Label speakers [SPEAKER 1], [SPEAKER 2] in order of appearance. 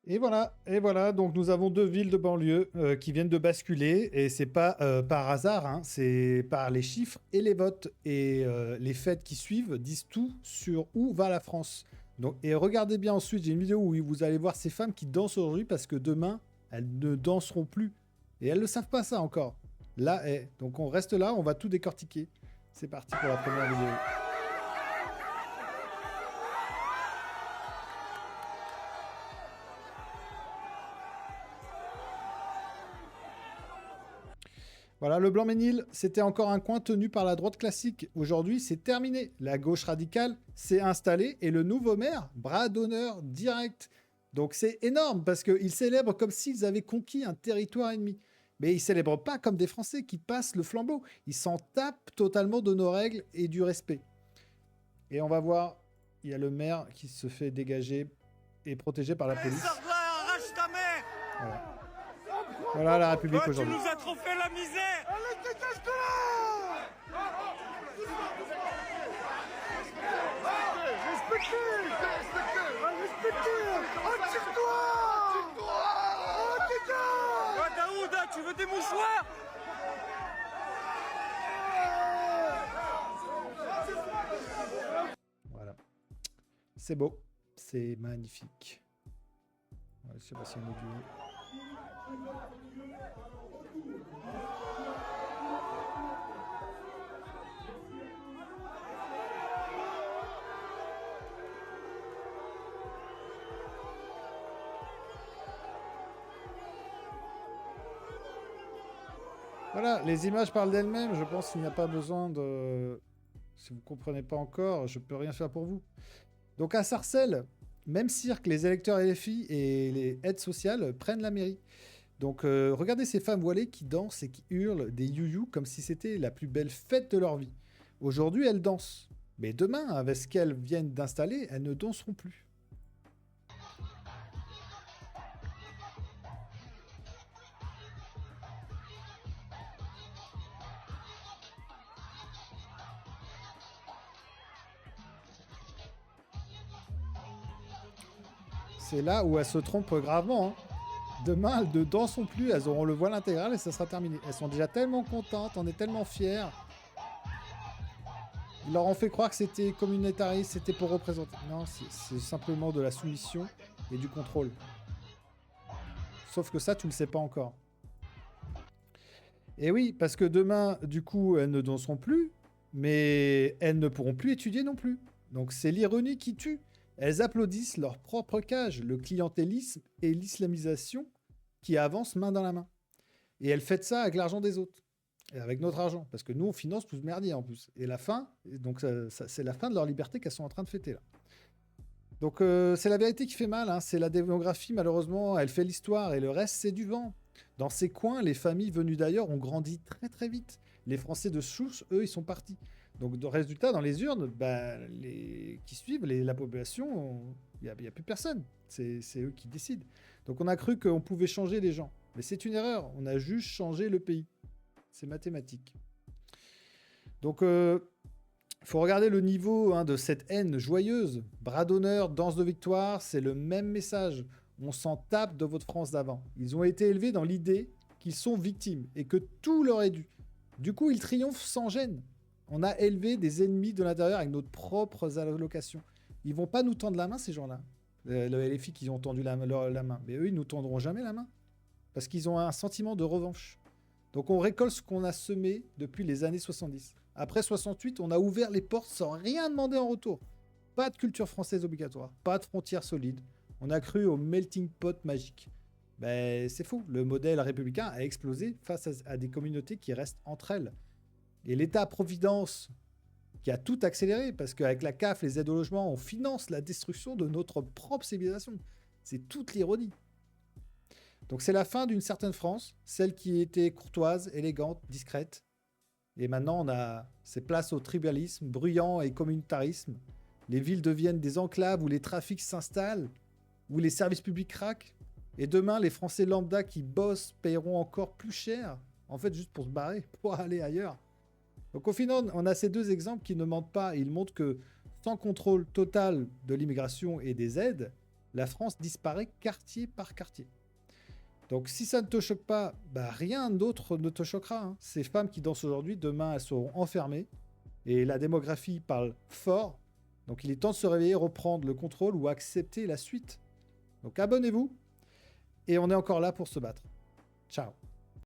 [SPEAKER 1] Et voilà, donc nous avons deux villes de banlieue qui viennent de basculer, et c'est pas par hasard, hein, c'est par les chiffres et les votes. Et les fêtes qui suivent disent tout sur où va la France. Donc, et regardez bien ensuite, j'ai une vidéo où vous allez voir ces femmes qui dansent aujourd'hui parce que demain, elles ne danseront plus. Et elles ne savent pas ça encore. Là, donc on reste là, on va tout décortiquer. C'est parti pour la première vidéo. Voilà, le Blanc-Ménil, c'était encore un coin tenu par la droite classique. Aujourd'hui, c'est terminé. La gauche radicale s'est installée et le nouveau maire, bras d'honneur direct. Donc c'est énorme parce qu'ils célèbrent comme s'ils avaient conquis un territoire ennemi. Mais ils célèbrent pas comme des Français qui passent le flambeau. Ils s'en tapent totalement de nos règles et du respect. Et on va voir, il y a le maire qui se fait dégager et protégé par la police.
[SPEAKER 2] Arrache ta mère.
[SPEAKER 1] Voilà. Voilà la République aujourd'hui.
[SPEAKER 2] Tu nous as trop fait la misère. Allez, dégage de là. Respectez. Oh, tire-toi. Oh, dégage. Oh, Daouda, tu veux des mouchoirs?
[SPEAKER 1] Voilà. C'est beau. C'est magnifique. Ouais, je sais pas si on est du... Voilà, les images parlent d'elles-mêmes. Je pense qu'il n'y a pas besoin de... Si vous ne comprenez pas encore, je peux rien faire pour vous. Donc à Sarcelles, même cirque, les électeurs LFI et les aides sociales prennent la mairie. Donc regardez ces femmes voilées qui dansent et qui hurlent des you-you comme si c'était la plus belle fête de leur vie. Aujourd'hui, elles dansent. Mais demain, avec ce qu'elles viennent d'installer, elles ne danseront plus. C'est là où elles se trompent gravement. Hein. Demain, elles ne danseront plus, elles auront le voile intégral et ça sera terminé. Elles sont déjà tellement contentes, on est tellement fiers. Ils leur ont fait croire que c'était communautariste, c'était pour représenter. Non, c'est simplement de la soumission et du contrôle. Sauf que ça, tu ne le sais pas encore. Et oui, parce que demain, du coup, elles ne danseront plus, mais elles ne pourront plus étudier non plus. Donc c'est l'ironie qui tue. Elles applaudissent leur propre cage, le clientélisme et l'islamisation qui avancent main dans la main. Et elles fêtent ça avec l'argent des autres. Et avec notre argent. Parce que nous, on finance tout ce merdier en plus. Et la fin, donc c'est la fin de leur liberté qu'elles sont en train de fêter là. Donc c'est la vérité qui fait mal. Hein. C'est la démographie, malheureusement, elle fait l'histoire. Et le reste, c'est du vent. Dans ces coins, les familles venues d'ailleurs ont grandi très très vite. Les Français de souche, eux, ils sont partis. Donc, résultat, dans les urnes, bah, les qui suivent, la population, il n'y a plus personne. C'est eux qui décident. Donc, on a cru qu'on pouvait changer les gens. Mais c'est une erreur. On a juste changé le pays. C'est mathématique. Donc, faut regarder le niveau de cette haine joyeuse. Bras d'honneur, danse de victoire, c'est le même message. On s'en tape de votre France d'avant. Ils ont été élevés dans l'idée qu'ils sont victimes et que tout leur est dû. Du coup, ils triomphent sans gêne. On a élevé des ennemis de l'intérieur avec nos propres allocations. Ils vont pas nous tendre la main, ces gens-là. Les filles qui ont tendu la main. Mais eux, ils nous tendront jamais la main. Parce qu'ils ont un sentiment de revanche. Donc on récolte ce qu'on a semé depuis les années 70. Après 68, on a ouvert les portes sans rien demander en retour. Pas de culture française obligatoire, pas de frontières solides. On a cru au melting pot magique. Ben, c'est fou, le modèle républicain a explosé face à des communautés qui restent entre elles. Et l'État-providence, qui a tout accéléré, parce qu'avec la CAF, les aides au logement, on finance la destruction de notre propre civilisation. C'est toute l'ironie. Donc c'est la fin d'une certaine France, celle qui était courtoise, élégante, discrète. Et maintenant, on a ces places au tribalisme, bruyant et communautarisme. Les villes deviennent des enclaves où les trafics s'installent, où les services publics craquent. Et demain, les Français lambda qui bossent paieront encore plus cher, en fait, juste pour se barrer, pour aller ailleurs. Donc au final, on a ces deux exemples qui ne mentent pas. Ils montrent que sans contrôle total de l'immigration et des aides, la France disparaît quartier par quartier. Donc si ça ne te choque pas, bah, rien d'autre ne te choquera. Hein. Ces femmes qui dansent aujourd'hui, demain, elles seront enfermées. Et la démographie parle fort. Donc il est temps de se réveiller, reprendre le contrôle ou accepter la suite. Donc abonnez-vous. Et on est encore là pour se battre. Ciao.